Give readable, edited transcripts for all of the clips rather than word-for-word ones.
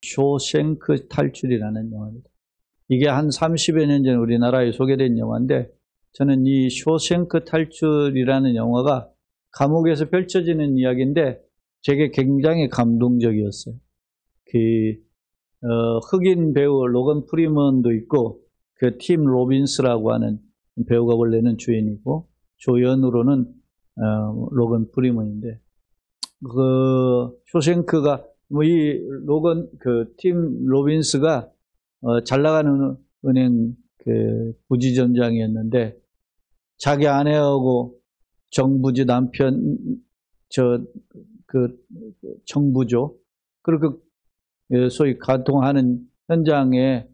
쇼생크 탈출이라는 영화입니다. 이게 한 30여 년 전에 우리나라에 소개된 영화인데 저는 이 쇼생크 탈출이라는 영화가 감옥에서 펼쳐지는 이야기인데 제게 굉장히 감동적이었어요. 흑인 배우 로건 프리먼도 있고 그 팀 로빈스라고 하는 배우가 원래는 주연이고 조연으로는 로건 프리먼인데 그 쇼생크가 이 로건 그 팀 로빈스가 잘 나가는 은행 그 부지점장이었는데 자기 아내하고 정부지 남편 그 정부죠. 그리고 소위 가통하는 현장에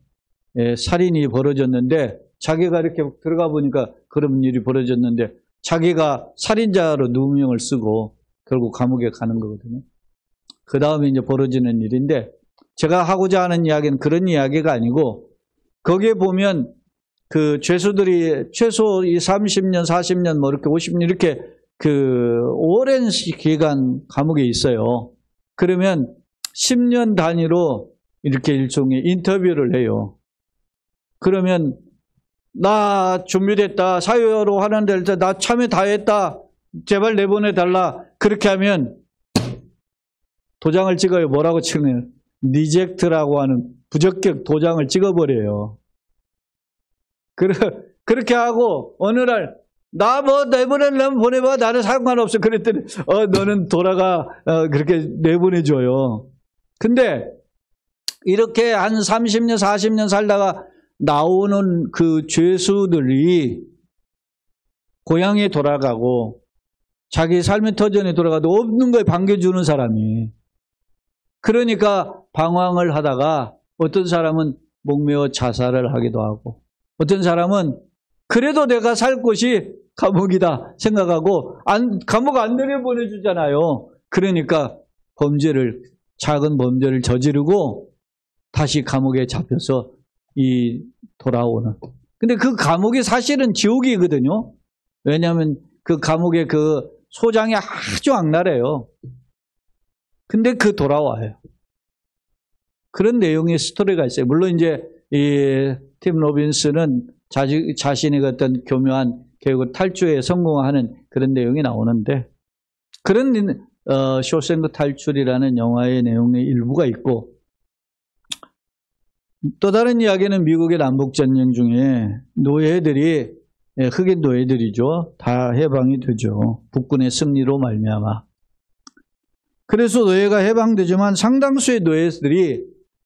살인이 벌어졌는데 자기가 이렇게 들어가 보니까 그런 일이 벌어졌는데 자기가 살인자로 누명을 쓰고 결국 감옥에 가는 거거든요. 그 다음에 이제 벌어지는 일인데 제가 하고자 하는 이야기는 그런 이야기가 아니고 거기에 보면 그 죄수들이 최소 이 30년, 40년, 뭐 이렇게 50년 이렇게 그 오랜 기간 감옥에 있어요. 그러면 10년 단위로 이렇게 일종의 인터뷰를 해요. 그러면 나 준비됐다. 사유로 하는데 나 참여 다 했다. 제발 내보내달라. 그렇게 하면 도장을 찍어요. 뭐라고 찍느냐. 리젝트라고 하는 부적격 도장을 찍어버려요. 그렇게 하고 어느 날 나 뭐 내보내려면 보내봐. 나는 상관없어. 그랬더니 너는 돌아가. 그렇게 내보내줘요. 근데 이렇게 한 30년 40년 살다가 나오는 그 죄수들이 고향에 돌아가고 자기 삶의 터전에 돌아가도 없는 거에 반겨주는 사람이. 그러니까 방황을 하다가 어떤 사람은 목매어 자살을 하기도 하고 어떤 사람은 그래도 내가 살 곳이 감옥이다 생각하고 감옥 안 내려보내주잖아요. 그러니까 작은 범죄를 저지르고 다시 감옥에 잡혀서 돌아오는. 근데 그 감옥이 사실은 지옥이거든요. 왜냐하면 그 감옥의 그 소장이 아주 악랄해요. 근데 돌아와요. 그런 내용의 스토리가 있어요. 물론 이제 이 팀 로빈스는 자신의 어떤 교묘한 결국 탈주에 성공하는 그런 내용이 나오는데 그런 쇼생크 탈출이라는 영화의 내용의 일부가 있고 또 다른 이야기는 미국의 남북전쟁 중에 노예들이 흑인 노예들이죠. 다 해방이 되죠. 북군의 승리로 말미암아. 그래서 노예가 해방되지만 상당수의 노예들이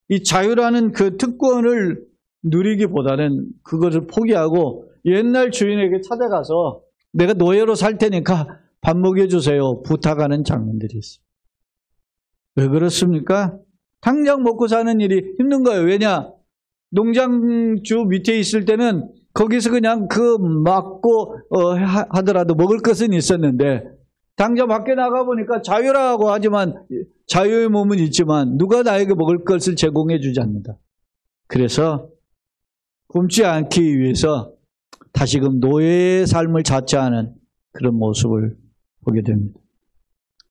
이 자유라는 그 특권을 누리기보다는 그것을 포기하고 옛날 주인에게 찾아가서 내가 노예로 살 테니까 밥 먹여주세요. 부탁하는 장면들이 있어요. 왜 그렇습니까? 당장 먹고 사는 일이 힘든 거예요. 왜냐? 농장주 밑에 있을 때는 거기서 그냥 맞고 하더라도 먹을 것은 있었는데 당장 밖에 나가보니까 자유라고 하지만 자유의 몸은 있지만 누가 나에게 먹을 것을 제공해 주지 않는다. 그래서 굶지 않기 위해서 다시금 노예의 삶을 자처하는 그런 모습을 보게 됩니다.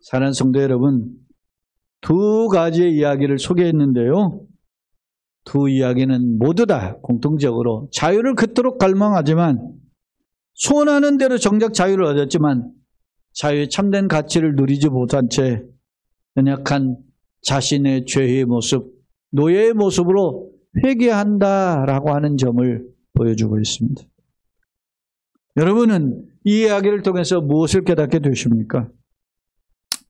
사랑하는 성도 여러분, 두 가지의 이야기를 소개했는데요. 두 이야기는 모두 다 공통적으로 자유를 그토록 갈망하지만 소원하는 대로 정작 자유를 얻었지만 자유의 참된 가치를 누리지 못한 채 연약한 자신의 죄의 모습, 노예의 모습으로 회개한다라고 하는 점을 보여주고 있습니다. 여러분은 이 이야기를 통해서 무엇을 깨닫게 되십니까?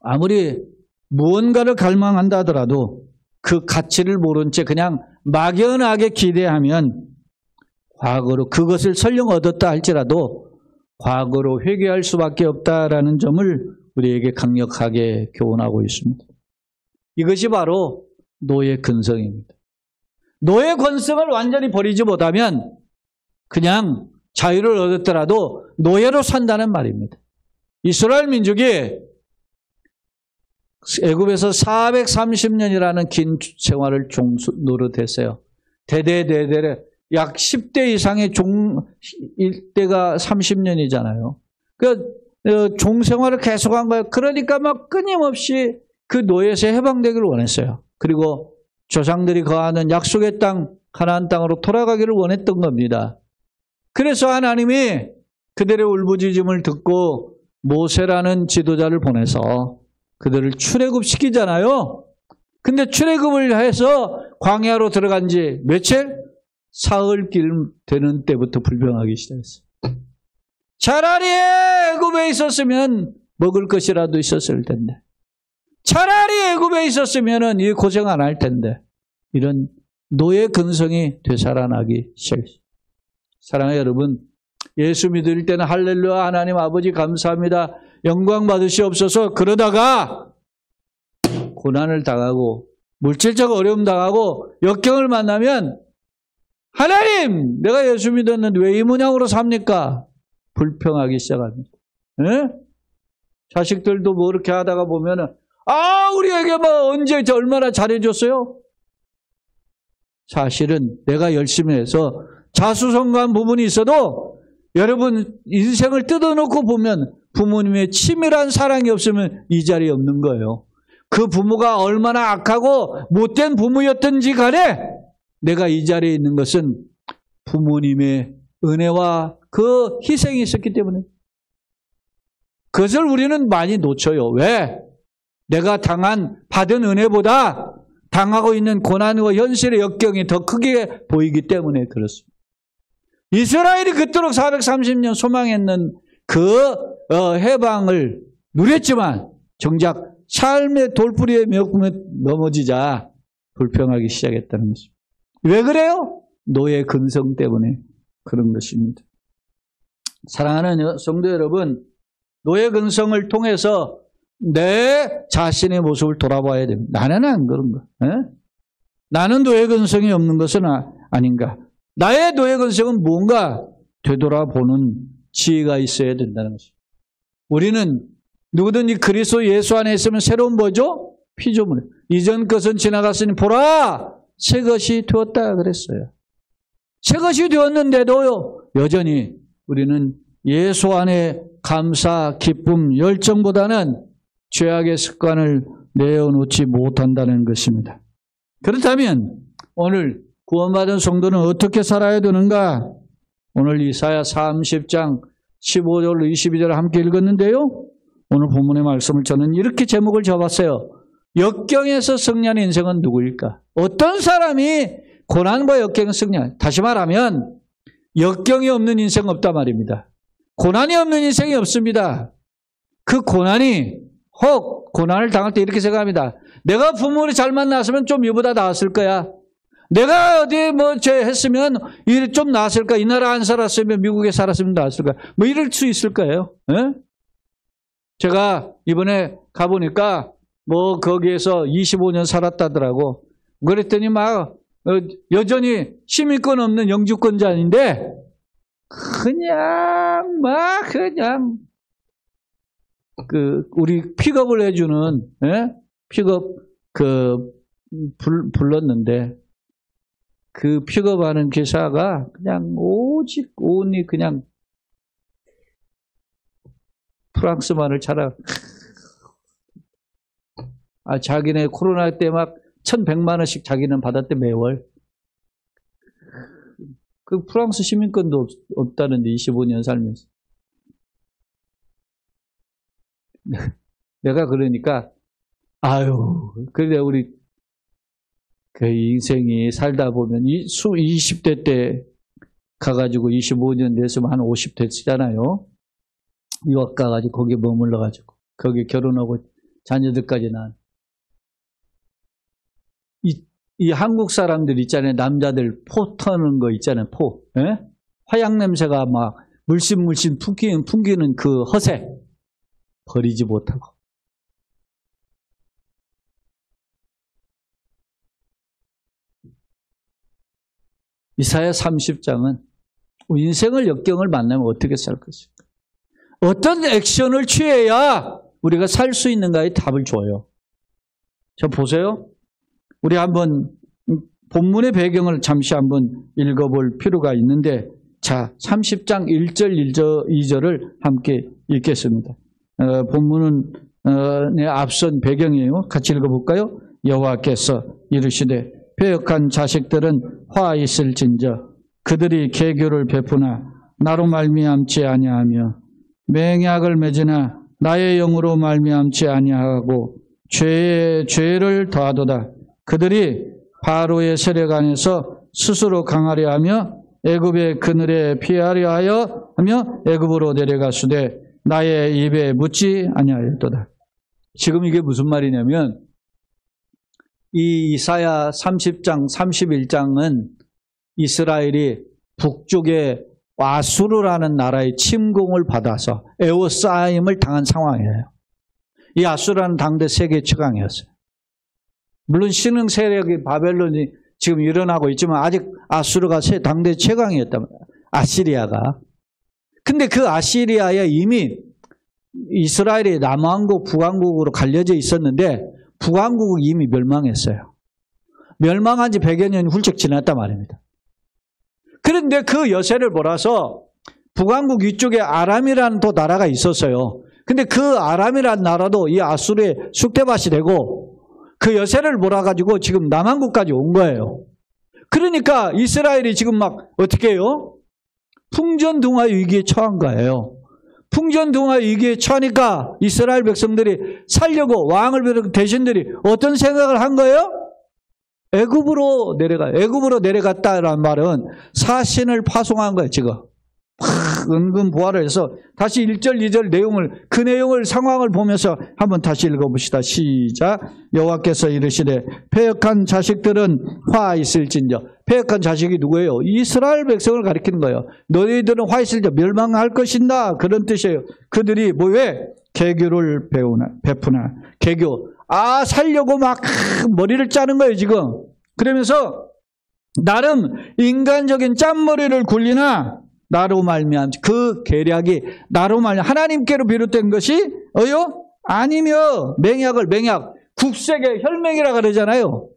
아무리 무언가를 갈망한다 하더라도 그 가치를 모른 채 그냥 막연하게 기대하면 과거로 그것을 설령 얻었다 할지라도 과거로 회개할 수밖에 없다라는 점을 우리에게 강력하게 교훈하고 있습니다. 이것이 바로 노예 근성입니다. 노예 근성을 완전히 버리지 못하면 그냥 자유를 얻었더라도 노예로 산다는 말입니다. 이스라엘 민족이 애굽에서 430년이라는 긴 생활을 노릇했어요. 대대대대 약 10대 이상의 일대가 30년이잖아요. 그 종생활을 계속한 거예요. 그러니까 막 끊임없이 그 노예에서 해방되기를 원했어요. 그리고 조상들이 거하는 약속의 땅 가나안 땅으로 돌아가기를 원했던 겁니다. 그래서 하나님이 그들의 울부짖음을 듣고 모세라는 지도자를 보내서 그들을 출애굽시키잖아요. 근데 출애굽을 해서 광야로 들어간 지 며칠? 사흘길 되는 때부터 불평하기 시작했어요. 차라리 애굽에 있었으면 먹을 것이라도 있었을 텐데, 차라리 애굽에 있었으면 이 고생 안 할 텐데, 이런 노예 근성이 되살아나기 시작했어요. 사랑하는 여러분, 예수 믿을 때는 할렐루야 하나님 아버지 감사합니다, 영광 받으시옵소서. 그러다가 고난을 당하고 물질적 어려움 당하고 역경을 만나면 하나님, 내가 예수 믿었는데 왜 이 모양으로 삽니까? 불평하기 시작합니다. 에? 자식들도 뭐 이렇게 하다가 보면은 우리에게 뭐 언제 얼마나 잘해줬어요? 사실은 내가 열심히 해서 자수성가한 부분이 있어도 여러분 인생을 뜯어놓고 보면 부모님의 치밀한 사랑이 없으면 이 자리에 없는 거예요. 그 부모가 얼마나 악하고 못된 부모였든지 간에 내가 이 자리에 있는 것은 부모님의 은혜와 그 희생이 있었기 때문에. 그것을 우리는 많이 놓쳐요. 왜? 내가 받은 은혜보다 당하고 있는 고난과 현실의 역경이 더 크게 보이기 때문에 그렇습니다. 이스라엘이 그토록 430년 소망했는 그 해방을 누렸지만 정작 삶의 돌부리에 넘어지자 불평하기 시작했다는 것입니다. 왜 그래요? 노예 근성 때문에 그런 것입니다. 사랑하는 성도 여러분, 노예 근성을 통해서 내 자신의 모습을 돌아봐야 됩니다. 나는 안 그런 거. 나는 노예 근성이 없는 것은 아닌가. 나의 노예 근성은 뭔가 되돌아보는 지혜가 있어야 된다는 것입니다. 우리는 누구든지 그리스도 예수 안에 있으면 새로운 뭐죠? 피조물. 이전 것은 지나갔으니 보라! 새 것이 되었다 그랬어요. 새 것이 되었는데도요, 여전히 우리는 예수 안에 감사, 기쁨, 열정보다는 죄악의 습관을 내어놓지 못한다는 것입니다. 그렇다면 오늘 구원받은 성도는 어떻게 살아야 되는가? 오늘 이사야 30장 15절 22절을 함께 읽었는데요. 오늘 본문의 말씀을 저는 이렇게 제목을 잡았어요. 역경에서 승리하는 인생은 누구일까? 어떤 사람이 고난과 역경에 승리하냐? 다시 말하면 역경이 없는 인생 없단 말입니다. 고난이 없는 인생이 없습니다. 그 고난이 혹 고난을 당할 때 이렇게 생각합니다. 내가 부모를 잘 만났으면 좀 이보다 나았을 거야. 내가 어디 했으면 좀 나았을 거야. 이 나라 안 살았으면 미국에 살았으면 나았을 거야. 뭐 이럴 수 있을 거예요. 에? 제가 이번에 가보니까 거기에서 25년 살았다더라고. 그랬더니 여전히 시민권 없는 영주권자인데 그냥 우리 픽업을 해주는 픽업 불렀는데 그 픽업하는 기사가 그냥 오직 온이 그냥 프랑스만을 자기네 코로나 때 1,100만 원씩 자기는 받았대 매월. 그 프랑스 시민권도 없다는데 25년 살면서. 내가 그러니까 그래 우리 그 인생이 살다 보면 20대 때 가가지고 25년 됐으면 한 50대 쓰잖아요. 유학 가가지고 거기에 머물러가지고 거기 결혼하고 자녀들까지 난. 이 한국 사람들 있잖아요. 남자들 포 터는 거 있잖아요. 포. 에? 화약 냄새가 물씬 풍기는 그 허세. 버리지 못하고. 이사야 30장은 인생을 역경을 만나면 어떻게 살 것인가. 어떤 액션을 취해야 우리가 살 수 있는가에 답을 줘요. 저 보세요. 우리 한번 본문의 배경을 잠시 한번 읽어볼 필요가 있는데, 자, 30장 1절, 2절을 함께 읽겠습니다. 본문은 앞선 배경이에요. 같이 읽어볼까요? 여호와께서 이르시되 패역한 자식들은 화 있을진저 그들이 계교를 베푸나 나로 말미암지 아니하며 맹약을 맺으나 나의 영으로 말미암지 아니하고 죄를 더하도다. 그들이 바로의 세력 안에서 스스로 강하려 하며 애굽의 그늘에 피하려 하며 애굽으로 내려가수되 나의 입에 묻지 아니하였도다. 지금 이게 무슨 말이냐면 이 이사야 30장, 31장은 이스라엘이 북쪽에 아수르라는 나라의 침공을 받아서 에워싸임을 당한 상황이에요. 이 아수르라는 당대 세계 최강이었어요. 물론 신흥 세력이 바벨론이 지금 일어나고 있지만 아직 아수르가 당대 최강이었단 말이에요. 아시리아가. 근데 그 아시리아에 이미 이스라엘이 남왕국, 북왕국으로 갈려져 있었는데 북왕국은 이미 멸망했어요. 멸망한 지 100여 년이 훌쩍 지났단 말입니다. 그런데 그 여세를 몰아서 북왕국 위쪽에 아람이라는 또 나라가 있었어요. 근데 그 아람이라는 나라도 이 아수르의 쑥대밭이 되고 그 여세를 몰아가지고 지금 남한국까지 온 거예요. 그러니까 이스라엘이 지금 막 어떻게 해요? 풍전등화 위기에 처한 거예요. 풍전등화 위기에 처하니까 이스라엘 백성들이 살려고 왕을 비롯한 대신들이 어떤 생각을 한 거예요? 애굽으로 내려갔다라는 말은 사신을 파송한 거예요, 지금. 은근 부활을 해서 다시 1절, 2절 그 내용을 상황을 보면서 한번 다시 읽어봅시다. 시작. 여호와께서 이르시되 패역한 자식들은 화 있을진저. 패역한 자식이 누구예요? 이스라엘 백성을 가리키는 거예요. 너희들은 화 있을진저 멸망할 것인다. 그런 뜻이에요. 그들이 왜? 계교를 베푸나. 계교. 살려고 막 머리를 짜는 거예요, 지금. 그러면서 나름 인간적인 짠머리를 굴리나 나로 말미암 그 계략이 나로 말미암 하나님께로 비롯된 것이 아니며 맹약 국색의 혈맹이라 그러잖아요.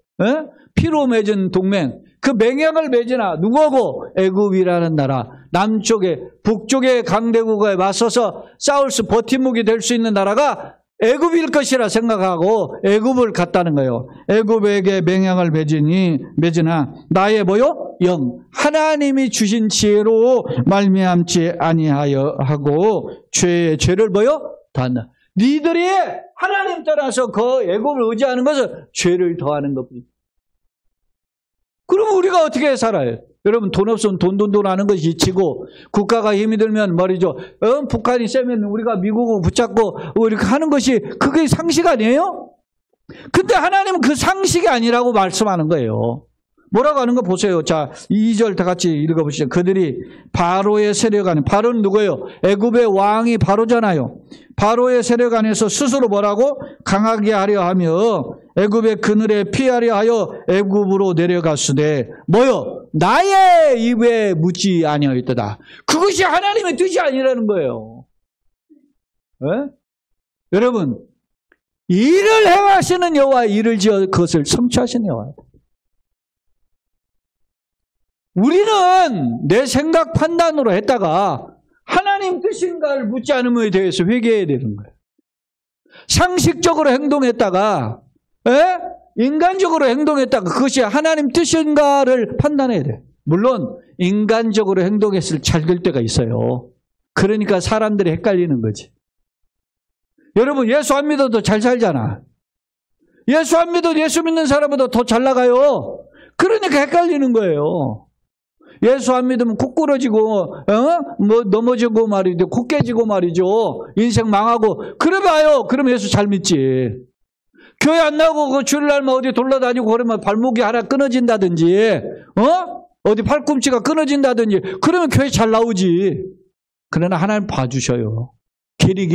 피로 맺은 동맹. 그 맹약을 맺으나 누구하고? 애굽이라는 나라. 남쪽에 북쪽의 강대국에 맞서서 싸울 수 버팀목이 될 수 있는 나라가 애굽일 것이라 생각하고 애굽을 갔다는 거예요. 애굽에게 맹약을 맺으나 나의 영 하나님이 주신 지혜로 말미암지 아니하여 하고 죄를 더한다. 니들이 하나님 떠나서 그 애굽을 의지하는 것은 죄를 더하는 것뿐이다. 그럼 우리가 어떻게 살아요? 여러분 돈 없으면 돈 하는 것이 지치고 국가가 힘이 들면 말이죠. 북한이 세면 우리가 미국을 붙잡고 이렇게 하는 것이 그게 상식 아니에요? 근데 하나님은 그 상식이 아니라고 말씀하는 거예요. 뭐라고 하는 거 보세요. 자, 2절 다 같이 읽어보시죠. 그들이 바로의 세력 안에, 바로는 누구예요? 애굽의 왕이 바로잖아요. 바로의 세력 안에서 스스로 뭐라고? 강하게 하려 하며 애굽의 그늘에 피하려 하여 애굽으로 내려갔으되 나의 입에 묻지 아니하였도다. 그것이 하나님의 뜻이 아니라는 거예요. 여러분, 일을 행하시는 여호와, 일을 지어 그것을 성취하시는 여호와. 우리는 내 생각 판단으로 했다가 하나님 뜻인가를 묻지 않음에 대해서 회개해야 되는 거예요. 상식적으로 행동했다가 인간적으로 행동했다가 그것이 하나님 뜻인가를 판단해야 돼요. 물론 인간적으로 행동했을 잘 될 때가 있어요. 그러니까 사람들이 헷갈리는 거지. 여러분 예수 안 믿어도 잘 살잖아. 예수 안 믿어도 예수 믿는 사람보다 더 잘 나가요. 그러니까 헷갈리는 거예요. 예수 안 믿으면 코 부러지고 넘어지고 말이죠. 코 깨지고 말이죠. 인생 망하고 그래봐요. 그럼 예수 잘 믿지. 교회 안 나오고 그 주일날만 어디 돌아다니고 그러면 발목이 하나 끊어진다든지 어디 팔꿈치가 끊어진다든지 그러면 교회 잘 나오지. 그러나 하나님 봐주셔요. 길이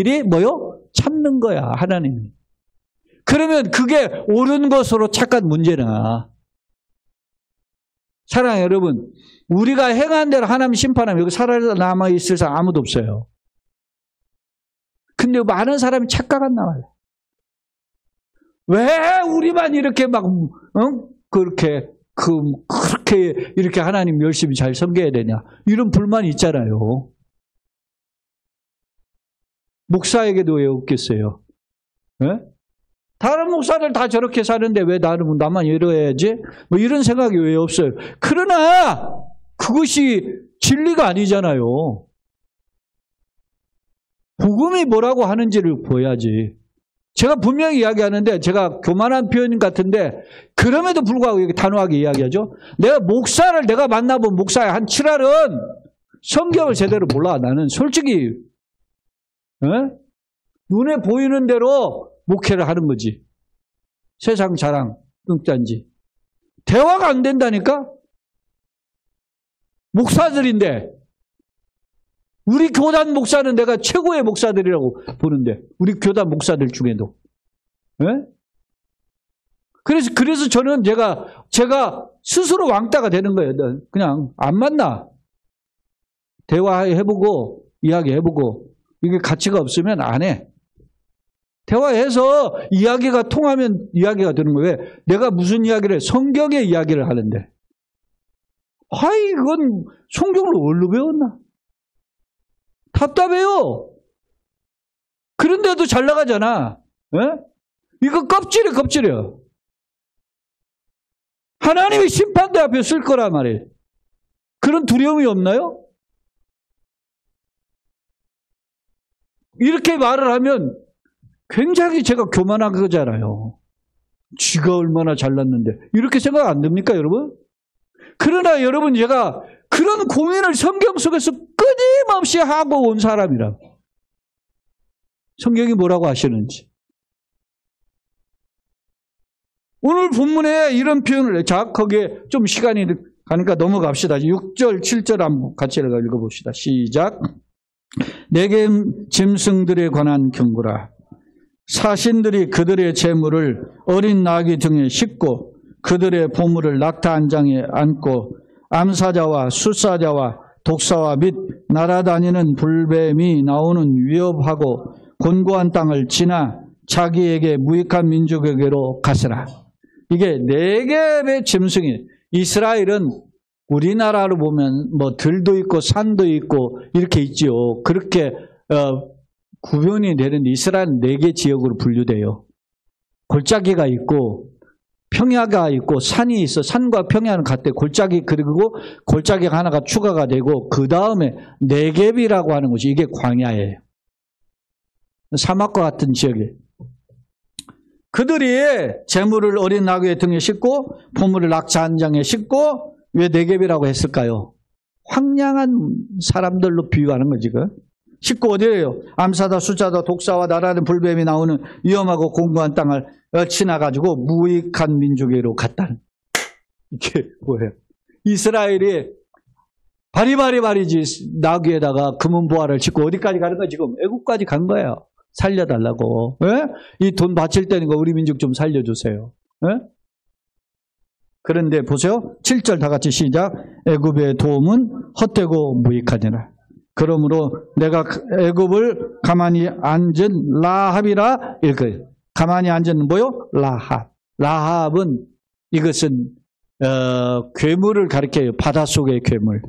찾는 거야 하나님이. 그러면 그게 옳은 것으로 착각 문제나. 사랑하는 여러분, 우리가 행한 대로 하나님 심판하면 여기 살아남아 있을 사람 아무도 없어요. 근데 많은 사람이 착각한 나와요. 왜 우리만 이렇게 막 그렇게 이렇게 하나님 열심히 잘 섬겨야 되냐? 이런 불만이 있잖아요. 목사에게도 왜 없겠어요? 다른 목사들 다 저렇게 사는데 왜 나만 이러야지? 뭐 이런 생각이 왜 없어요? 그러나 그것이 진리가 아니잖아요. 복음이 뭐라고 하는지를 보여야지. 제가 분명히 이야기하는데 제가 교만한 표현 같은데 그럼에도 불구하고 이렇게 단호하게 이야기하죠. 내가 만나본 목사의 한 7할은 성경을 제대로 몰라. 나는 솔직히 눈에 보이는 대로 목회를 하는 거지. 세상 자랑, 뚱딴지. 대화가 안 된다니까? 목사들인데 우리 교단 목사는 내가 최고의 목사들이라고 보는데 우리 교단 목사들 중에도. 그래서 저는 제가 스스로 왕따가 되는 거예요. 그냥 안 만나. 대화해보고 이야기해보고 이게 가치가 없으면 안 해. 대화해서 이야기가 통하면 이야기가 되는 거예요. 왜? 내가 무슨 이야기를 해? 성경의 이야기를 하는데. 이건 성경을 어디로 배웠나? 답답해요. 그런데도 잘 나가잖아. 이거 껍질이야. 하나님이 심판대 앞에 쓸 거란 말이에요. 그런 두려움이 없나요? 이렇게 말을 하면 굉장히 제가 교만한 거잖아요. 쥐가 얼마나 잘났는데 이렇게 생각 안 듭니까 여러분? 그러나 여러분 제가 그런 고민을 성경 속에서 끊임없이 하고 온 사람이라. 성경이 뭐라고 하시는지. 오늘 본문에 이런 표현을 거기에 좀 시간이 가니까 넘어갑시다. 6절, 7절 한번 같이 읽어봅시다. 시작. 내게 짐승들에 관한 경고라. 사신들이 그들의 재물을 어린 나귀 등에 싣고 그들의 보물을 낙타 한 장에 안고 암사자와 숫사자와 독사와 및 날아다니는 불뱀이 나오는 위협하고 곤고한 땅을 지나 자기에게 무익한 민족에게로 가시라. 이게 네겝의 짐승이 이스라엘은 우리나라로 보면 뭐 들도 있고 산도 있고 이렇게 있지요. 그렇게 구분이 되는 이스라엘 4개 지역으로 분류돼요. 골짜기가 있고 평야가 있고 산이 있어. 산과 평야는 같대. 그리고 골짜기가 하나가 추가가 되고 그 다음에 네겝이라고 하는 곳이 이게 광야예요. 사막과 같은 지역이에요. 그들이 재물을 어린 나귀의 등에 싣고 보물을 낙타 한 장에 싣고 왜 네겝이라고 했을까요? 황량한 사람들로 비유하는 거지. 싣고 어디에요? 암사다, 숫자다, 독사와 나라는 불뱀이 나오는 위험하고 공고한 땅을 지나가지고 무익한 민족에로 갔다는. 이게 뭐예요? 이스라엘이 바리바리지 나귀에다가 금은 보화를 싣고 어디까지 가는 거야 지금? 애국까지 간 거예요. 살려달라고. 이 돈 바칠 때니까 우리 민족 좀 살려주세요. 그런데 보세요. 7절 다 같이 시작. 애굽의 도움은 헛되고 무익하니라. 그러므로 내가 애굽을 가만히 앉은 라합이라 읽어요. 가만히 앉은 뭐요? 라합. 라합은 이것은 괴물을 가리켜요. 바닷속의 괴물.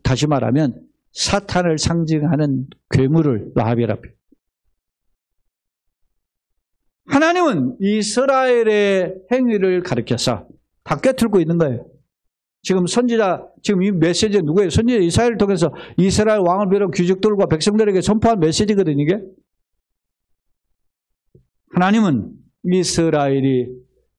다시 말하면 사탄을 상징하는 괴물을 라합이라 해요. 하나님은 이스라엘의 행위를 가리켜서 다 꿰뚫고 있는 거예요. 지금 선지자, 지금 이 메시지 누구예요? 선지자 이사야를 통해서 이스라엘 왕을 비롯한 귀족들과 백성들에게 선포한 메시지거든요, 이게. 하나님은 이스라엘이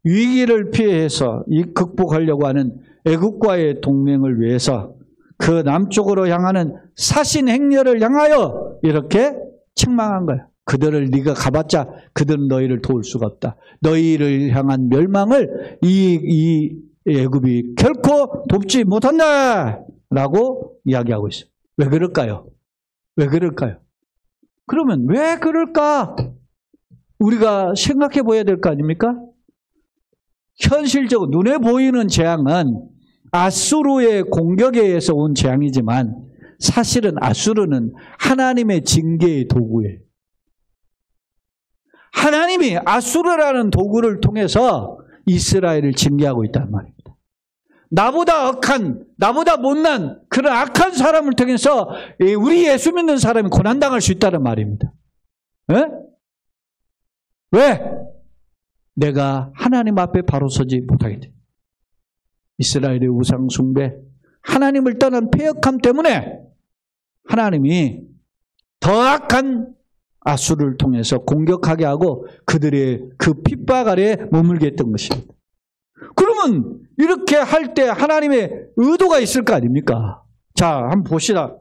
위기를 피해서 극복하려고 하는 애국과의 동맹을 위해서 그 남쪽으로 향하는 사신 행렬을 향하여 이렇게 책망한 거예요. 그들을 네가 가봤자 그들은 너희를 도울 수가 없다. 너희를 향한 멸망을 이 애굽이 결코 돕지 못한다 라고 이야기하고 있어요. 왜 그럴까요? 왜 그럴까요? 그러면 왜 그럴까? 우리가 생각해 보아야 될 거 아닙니까? 현실적으로 눈에 보이는 재앙은 아수르의 공격에 의해서 온 재앙이지만 사실은 아수르는 하나님의 징계의 도구예요. 하나님이 아수르라는 도구를 통해서 이스라엘을 징계하고 있단 말입니다. 나보다 억한, 나보다 못난 그런 악한 사람을 통해서 우리 예수 믿는 사람이 고난당할 수 있다는 말입니다. 왜? 내가 하나님 앞에 바로 서지 못하게 돼. 이스라엘의 우상 숭배, 하나님을 떠난 패역함 때문에 하나님이 더 악한 아수를 통해서 공격하게 하고 그들의 그 핍박 아래에 머물게 했던 것입니다. 그러면 이렇게 할 때 하나님의 의도가 있을 거 아닙니까? 자, 한번 봅시다.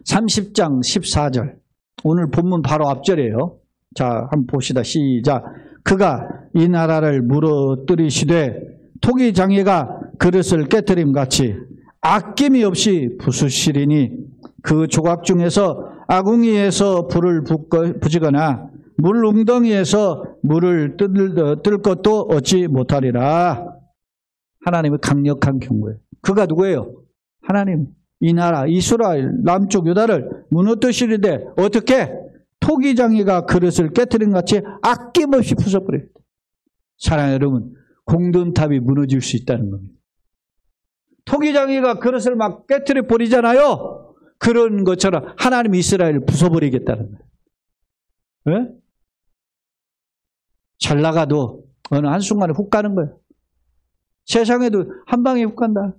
30장 14절. 오늘 본문 바로 앞절이에요. 자, 한번 봅시다. 시작. 그가 이 나라를 무너뜨리시되 토기장이가 그릇을 깨트림같이 아낌이 없이 부수시리니 그 조각 중에서 아궁이에서 불을 부지거나 물 웅덩이에서 물을 뜰 것도 얻지 못하리라. 하나님의 강력한 경고예요. 그가 누구예요? 하나님. 이 나라 이스라엘 남쪽 유다를 무너뜨리시되 어떻게? 토기장이가 그릇을 깨트린 같이 아낌없이 부숴버려요. 사랑하는 여러분, 공든탑이 무너질 수 있다는 겁니다. 토기장이가 그릇을 막 깨트려 버리잖아요. 그런 것처럼 하나님이 이스라엘을 부숴버리겠다는 거예요. 네? 잘 나가도 어느 한순간에 훅 가는 거예요. 세상에도 한 방에 훅 간다.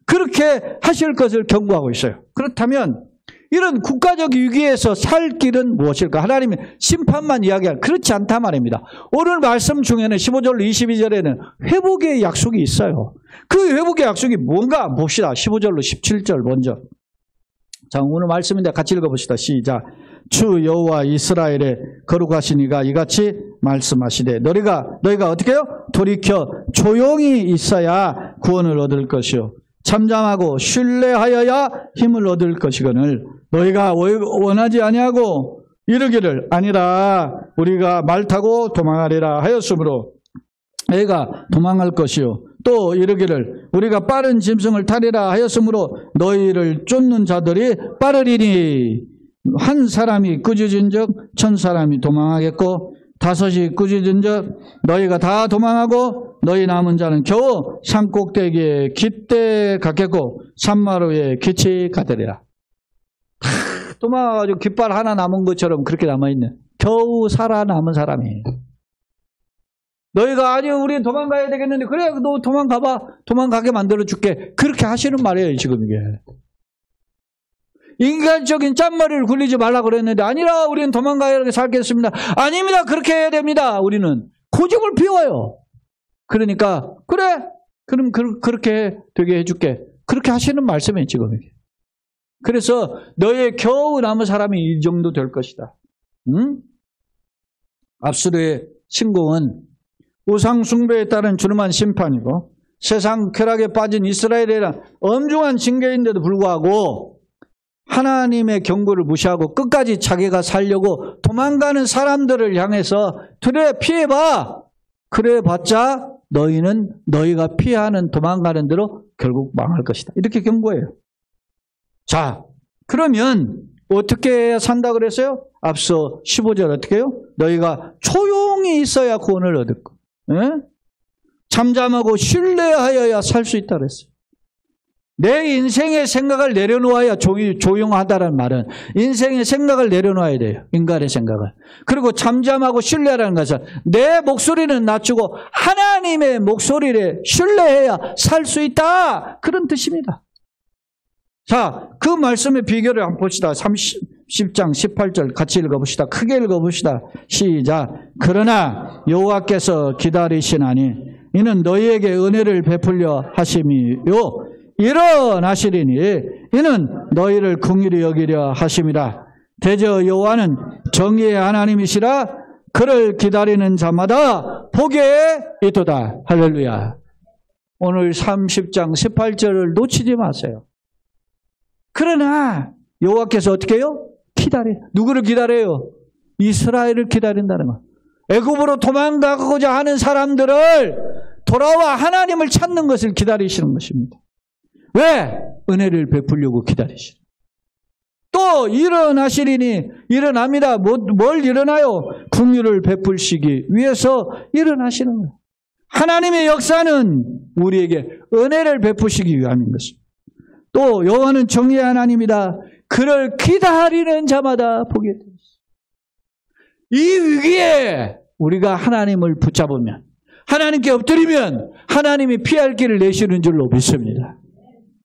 그렇게 하실 것을 경고하고 있어요. 그렇다면 이런 국가적 위기에서 살 길은 무엇일까? 하나님의 심판만 이야기할 그렇지 않단 말입니다. 오늘 말씀 중에는 15절로 22절에는 회복의 약속이 있어요. 그 회복의 약속이 뭔가 봅시다. 15절로 17절 먼저. 자, 오늘 말씀인데 같이 읽어봅시다. 시작. 주 여호와 이스라엘의 거룩하신 이가 이같이 말씀하시되 너희가 어떻게 해요? 돌이켜 조용히 있어야 구원을 얻을 것이요 잠잠하고 신뢰하여야 힘을 얻을 것이거늘 너희가 원하지 아니하고 이르기를 아니라 우리가 말 타고 도망하리라 하였으므로 너희가 도망할 것이요 또 이르기를 우리가 빠른 짐승을 타리라 하였으므로 너희를 쫓는 자들이 빠르리니 한 사람이 꾸짖은즉 1000사람이 도망하겠고 5이 꾸짖은즉 너희가 다 도망하고 너희 남은 자는 겨우 산꼭대기에 깃대 갔겠고 산마루에 깃이 가되리라. 도망가가지고 깃발 하나 남은 것처럼 그렇게 남아있네. 겨우 살아남은 사람이. 너희가 아니 우리 도망가야 되겠는데 그래 너 도망가봐. 도망가게 만들어줄게. 그렇게 하시는 말이에요 지금 이게. 인간적인 짠머리를 굴리지 말라고 그랬는데 아니라 우리는 도망가야 살겠습니다. 아닙니다. 그렇게 해야 됩니다. 우리는 고집을 피워요. 그러니까 그래 그럼 그렇게 되게 해줄게. 그렇게 하시는 말씀이에요 지금 이게. 그래서 너의 겨우 남은 사람이 이 정도 될 것이다. 응? 압수르의 신공은 우상 숭배에 따른 주름한 심판이고 세상 쾌락에 빠진 이스라엘에 대한 엄중한 징계인데도 불구하고 하나님의 경고를 무시하고 끝까지 자기가 살려고 도망가는 사람들을 향해서 그래 피해봐. 그래 봤자 너희는 너희가 피하는 도망가는 대로 결국 망할 것이다. 이렇게 경고해요. 자, 그러면 어떻게 해야 산다 그랬어요? 앞서 15절 어떻게 해요? 너희가 조용히 있어야 구원을 얻을 것. 잠잠하고 신뢰하여야 살 수 있다 그랬어요. 내 인생의 생각을 내려놓아야 조용하다는 말은 인생의 생각을 내려놓아야 돼요. 인간의 생각을. 그리고 잠잠하고 신뢰하라는 것은 내 목소리는 낮추고 하나님의 목소리를 신뢰해야 살 수 있다. 그런 뜻입니다. 자, 그 말씀의 비결을 한번 봅시다. 30장 18절 같이 읽어봅시다. 크게 읽어봅시다. 시작. 그러나 여호와께서 기다리시나니 이는 너희에게 은혜를 베풀려 하심이요 일어나시리니 이는 너희를 긍휼히 여기려 하심이라. 대저 여호와는 정의의 하나님이시라. 그를 기다리는 자마다 복에 있도다. 할렐루야. 오늘 30장 18절을 놓치지 마세요. 그러나 여호와께서 어떻게 해요? 기다려. 누구를 기다려요? 이스라엘을 기다린다는 거. 애굽으로 도망가고자 하는 사람들을 돌아와 하나님을 찾는 것을 기다리시는 것입니다. 왜? 은혜를 베풀려고 기다리시는. 또 일어나시리니 일어납니다. 뭘 일어나요? 긍휼을 베풀시기 위해서 일어나시는 거예요. 하나님의 역사는 우리에게 은혜를 베푸시기 위함인 것입니다. 또 여호와는 정의의 하나님이다. 그를 기다리는 자마다 복이 있다. 이 위기에 우리가 하나님을 붙잡으면, 하나님께 엎드리면 하나님이 피할 길을 내시는 줄로 믿습니다.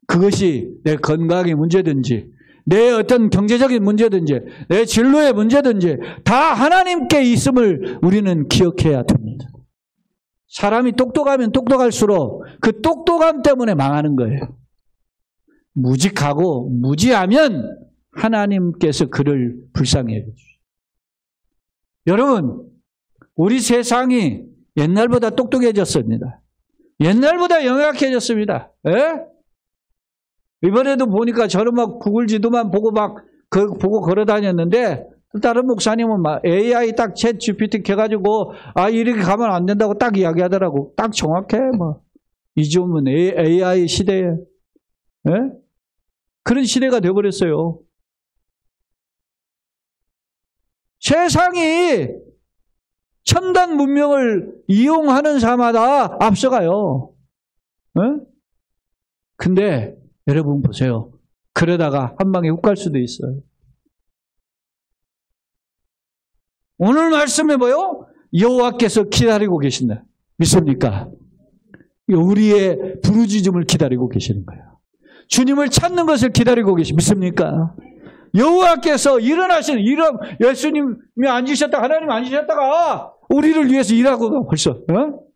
그것이 내 건강의 문제든지 내 어떤 경제적인 문제든지 내 진로의 문제든지 다 하나님께 있음을 우리는 기억해야 됩니다. 사람이 똑똑하면 똑똑할수록 그 똑똑함 때문에 망하는 거예요. 무직하고 무지하면 하나님께서 그를 불쌍히 여겨주시죠. 여러분, 우리 세상이 옛날보다 똑똑해졌습니다. 옛날보다 영악해졌습니다. 에? 이번에도 보니까 저는 막 구글 지도만 보고 보고 걸어 다녔는데, 다른 목사님은 막 AI 딱 챗 GPT 켜가지고, 이렇게 가면 안 된다고 딱 이야기하더라고. 딱 정확해, 뭐. 이쯤은 AI 시대에. 에? 그런 시대가 되어버렸어요. 세상이 첨단 문명을 이용하는 사마다 앞서가요. 근데 여러분 보세요. 그러다가 한 방에 훅 갈 수도 있어요. 오늘 말씀에 뭐요? 여호와께서 기다리고 계신다. 믿습니까? 우리의 부르짖음을 기다리고 계시는 거예요. 주님을 찾는 것을 기다리고 믿습니까? 여호와께서 일어나시는, 예수님이 앉으셨다가, 하나님 앉으셨다가 우리를 위해서 일하고 벌써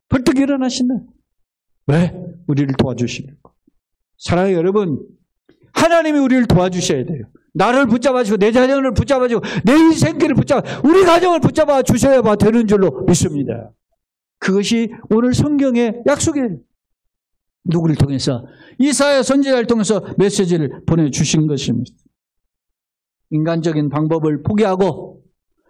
벌떡 일어나신다. 왜? 우리를 도와주시려고. 사랑하는 여러분, 하나님이 우리를 도와주셔야 돼요. 나를 붙잡아주고 내 자녀를 붙잡아주고 내 인생길을 우리 가정을 붙잡아 주셔야 되는 줄로 믿습니다. 그것이 오늘 성경의 약속이에요. 누구를 통해서? 이사야 선지자를 통해서 메시지를 보내주신 것입니다. 인간적인 방법을 포기하고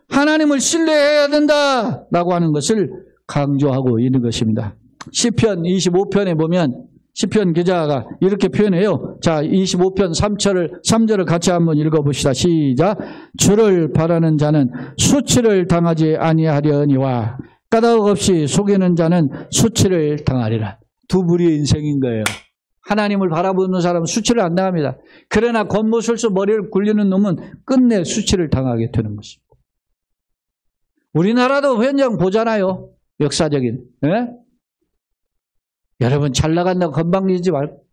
하나님을 신뢰해야 된다라고 하는 것을 강조하고 있는 것입니다. 시편 25편에 보면 시편 기자가 이렇게 표현해요. 자, 25편 3절을 같이 한번 읽어봅시다. 시작. 주를 바라는 자는 수치를 당하지 아니하려니와 까닭 없이 속이는 자는 수치를 당하리라. 두 부류의 인생인 거예요. 하나님을 바라보는 사람은 수치를 안 당합니다. 그러나 겉모술수 머리를 굴리는 놈은 끝내 수치를 당하게 되는 것입니다. 우리나라도 현장 보잖아요. 역사적인. 여러분 잘 나간다고 건방지지 말고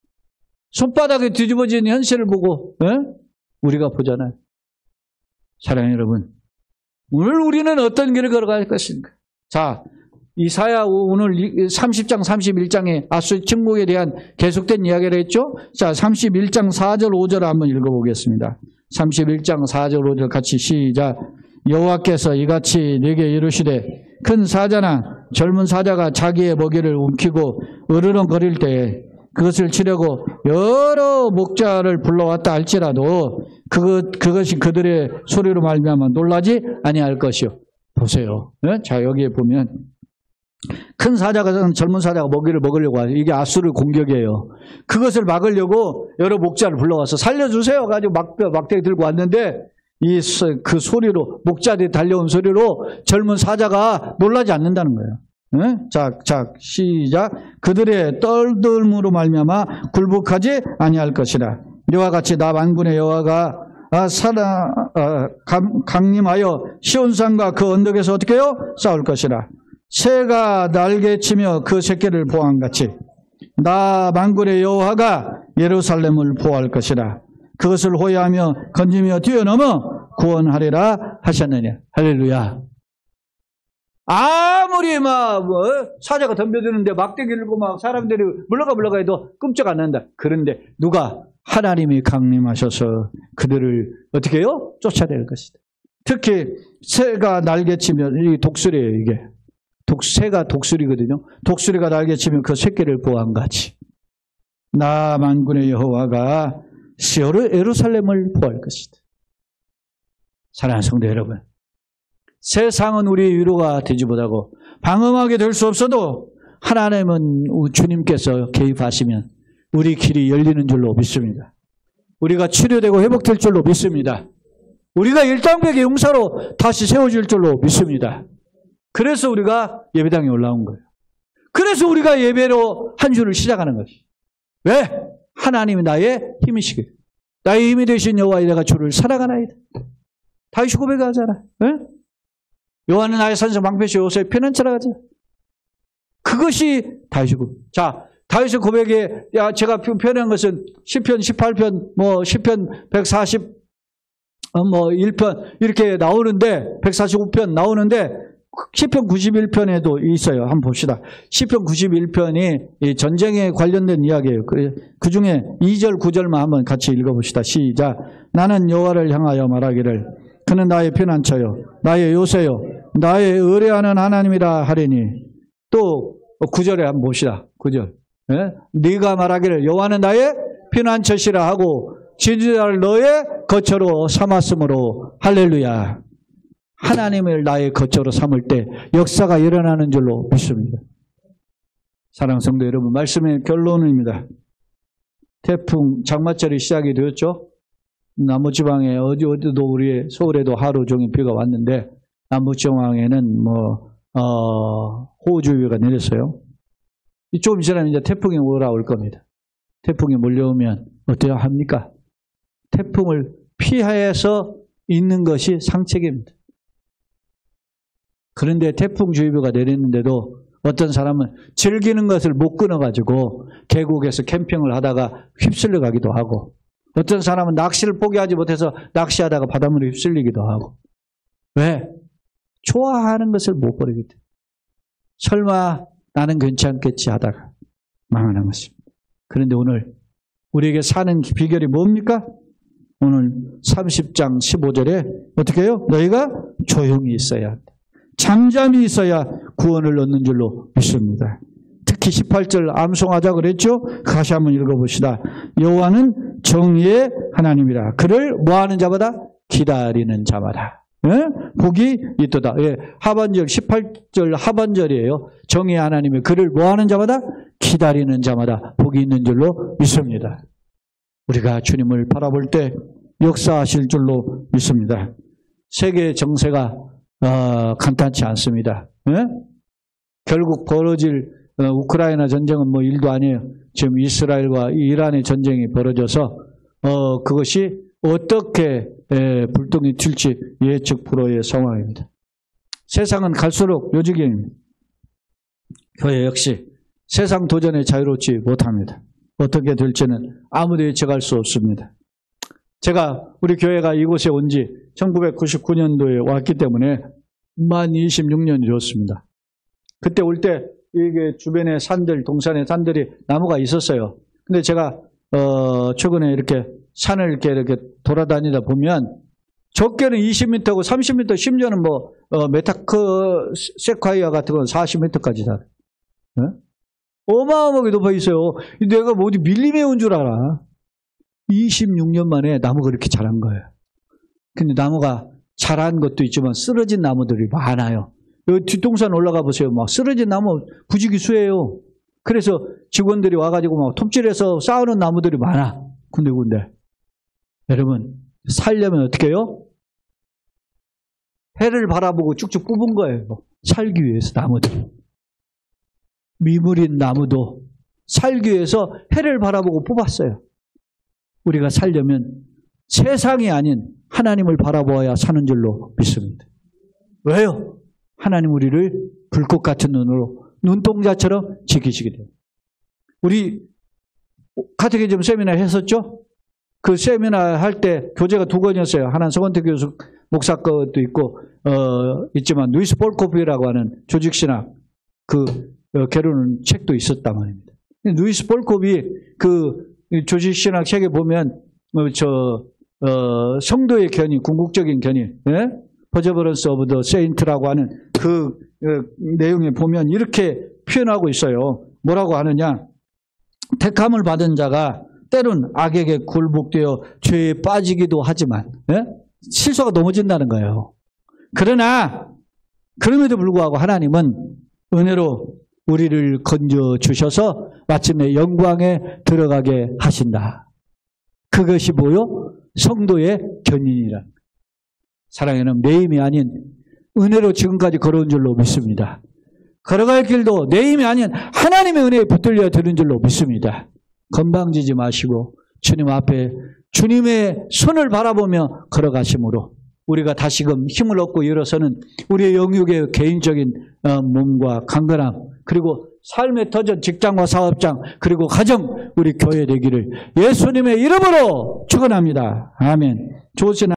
손바닥에 뒤집어진 현실을 보고 우리가 보잖아요. 사랑하는 여러분, 오늘 우리는 어떤 길을 걸어갈 것인가? 자, 이사야 오늘 30장 31장에 아수르 침공에 대한 계속된 이야기를 했죠. 자, 31장 4절 5절을 한번 읽어보겠습니다. 31장 4절 5절 같이 시작. 여호와께서 이같이 네게 이르시되 큰 사자나 젊은 사자가 자기의 먹이를 움키고 으르렁거릴 때에 그것을 치려고 여러 목자를 불러왔다 할지라도 그것이 그들의 소리로 말미암아 놀라지 아니할 것이요. 보세요. 자, 여기에 보면 큰 사자가 젊은 사자가 먹이를 먹으려고 하죠. 이게 아수르 공격이에요. 그것을 막으려고 여러 목자를 불러와서 살려주세요 가지고 막대기 들고 왔는데 그 소리로, 목자들이 달려온 소리로 젊은 사자가 놀라지 않는다는 거예요. 자, 시작. 그들의 떨들므로 말미암아 굴복하지 아니할 것이라. 이와 같이 나 만군의 여호와가 강림하여 시온산과 그 언덕에서 어떻게 해요? 싸울 것이라. 새가 날개치며 그 새끼를 보호한같이 나 만군의 여호와가 예루살렘을 보호할 것이라. 그것을 호위하며 건지며 뛰어넘어 구원하리라 하셨느냐. 할렐루야. 아무리 사자가 덤벼드는데 막대기 들고 사람들이 물러가 해도 끔찍 안 한다. 그런데 누가? 하나님이 강림하셔서 그들을 어떻게 해요? 쫓아낼 것이다. 특히 새가 날개치면, 이 독수리예요, 이게. 새가 독수리거든요. 독수리가 날개치면 그 새끼를 보호한같이 나 만군의 여호와가 예루살렘을 보호할 것이다. 사랑하는 성도 여러분, 세상은 우리의 위로가 되지 못하고 방어하게 될 수 없어도 하나님은 주님께서 개입하시면 우리 길이 열리는 줄로 믿습니다. 우리가 치료되고 회복될 줄로 믿습니다. 우리가 일당백의 용사로 다시 세워질 줄로 믿습니다. 그래서 우리가 예배당에 올라온 거예요. 그래서 우리가 예배로 한 주를 시작하는 것이. 왜? 하나님이 나의 힘이시게. 나의 힘이 되신 여호와 내가 주를 사랑하나이다. 다윗이 고백하잖아. 네? 여호와는 나의 산성 방패시요 요새의 피난처라 하지. 그것이 다윗의 고백. 자, 다윗의 고백에 제가 표현한 것은 시편 18편, 뭐 시편 140, 뭐 1편 이렇게 나오는데 145편 나오는데 시편 91편에도 있어요. 한번 봅시다. 시편 91편이 전쟁에 관련된 이야기예요. 그 중에 2절, 9절만 한번 같이 읽어봅시다. 시작. 나는 여호와를 향하여 말하기를 그는 나의 피난처요 나의 요새요 나의 의뢰하는 하나님이라 하리니. 또 9절에 한번 봅시다. 9절. 네? 네가 말하기를 여호와는 나의 피난처시라 하고 진리를 너의 거처로 삼았으므로 할렐루야. 하나님을 나의 거처로 삼을 때 역사가 일어나는 줄로 믿습니다. 사랑하는 성도 여러분, 말씀의 결론입니다. 태풍 장마철이 시작이 되었죠. 남부지방에 어디도 우리 서울에도 하루 종일 비가 왔는데 남부지방에는 호우주의보가 내렸어요. 조금 지나면 이제 태풍이 올라올 겁니다. 태풍이 몰려오면 어때야 합니까? 태풍을 피해서 있는 것이 상책입니다. 그런데 태풍주의보가 내렸는데도 어떤 사람은 즐기는 것을 못 끊어가지고 계곡에서 캠핑을 하다가 휩쓸려 가기도 하고, 어떤 사람은 낚시를 포기하지 못해서 낚시하다가 바닷물에 휩쓸리기도 하고. 왜? 좋아하는 것을 못 버리기 때문에. 설마 나는 괜찮겠지 하다가 망하는 것입니다. 그런데 오늘 우리에게 사는 비결이 뭡니까? 오늘 30장 15절에 어떻게 해요? 너희가 조용히 있어야 한다. 잠잠히 있어야 구원을 얻는 줄로 믿습니다. 특히 18절 암송하자 그랬죠? 다시 한번 읽어봅시다. 여호와는 정의의 하나님이라. 그를 뭐하는 자마다? 기다리는 자마다. 예? 복이 있도다. 예, 하반절 18절 하반절이에요. 정의의 하나님이 그를 뭐하는 자마다? 기다리는 자마다 복이 있는 줄로 믿습니다. 우리가 주님을 바라볼 때 역사하실 줄로 믿습니다. 세계 정세가 간단치 않습니다. 예? 결국 벌어질 우크라이나 전쟁은 뭐 일도 아니에요. 지금 이스라엘과 이란의 전쟁이 벌어져서 그것이 어떻게 불똥이 튈지 예측 불허의 상황입니다. 세상은 갈수록 요지경입니다. 교회 역시 세상 도전에 자유롭지 못합니다. 어떻게 될지는 아무도 예측할 수 없습니다. 제가 우리 교회가 이곳에 온 지 1999년도에 왔기 때문에 만 26년이 되었습니다. 그때 올 때 이게 주변에 산들, 동산에 산들이 나무가 있었어요. 근데 제가 최근에 이렇게 산을 이렇게 돌아다니다 보면 적게는 20m고 30m, 심지어는 메타크 세콰이어 같은 건 40m까지 다. 네? 어마어마하게 높아 있어요. 내가 뭐 어디 밀림에 온 줄 알아. 26년 만에 나무가 이렇게 자란 거예요. 근데 나무가 자란 것도 있지만 쓰러진 나무들이 많아요. 여기 뒷동산 올라가 보세요. 막 쓰러진 나무 부지기수예요. 그래서 직원들이 와가지고 막 톱질해서 쌓아놓은 나무들이 많아. 군데군데. 여러분, 살려면 어떻게 해요? 해를 바라보고 쭉쭉 뽑은 거예요. 살기 위해서 나무들이. 미물인 나무도 살기 위해서 해를 바라보고 뽑았어요. 우리가 살려면 세상이 아닌 하나님을 바라보아야 사는 줄로 믿습니다. 왜요? 하나님 우리를 불꽃 같은 눈으로 눈동자처럼 지키시게 돼요. 우리 카테키즘 세미나 했었죠? 그 세미나 할 때 교재가 2권이었어요. 하나는 서건택 교수 목사 것도 있고 있지만 루이스 볼코프라고 하는 조직신학 개론은 책도 있었단 말입니다. 루이스 볼코프이 그 조직신학 책에 보면 성도의 견인, 궁극적인 견인, 예? 퍼저버런스 오브 더 세인트라고 하는 그 내용에 보면 이렇게 표현하고 있어요. 뭐라고 하느냐? 택함을 받은 자가 때론 악에게 굴복되어 죄에 빠지기도 하지만, 예? 실수가 넘어진다는 거예요. 그러나 그럼에도 불구하고 하나님은 은혜로 우리를 건져주셔서 마침내 영광에 들어가게 하신다. 그것이 뭐요? 성도의 견인이라. 사랑하는 내 힘이 아닌 은혜로 지금까지 걸어온 줄로 믿습니다. 걸어갈 길도 내 힘이 아닌 하나님의 은혜에 붙들려 드는 줄로 믿습니다. 건방지지 마시고 주님 앞에 주님의 손을 바라보며 걸어가심으로 우리가 다시금 힘을 얻고 일어서는 우리의 영육의 개인적인 몸과 강건함, 그리고 삶의 터전, 직장과 사업장, 그리고 가정, 우리 교회 되기를 예수님의 이름으로 축원합니다. 아멘. 좋으신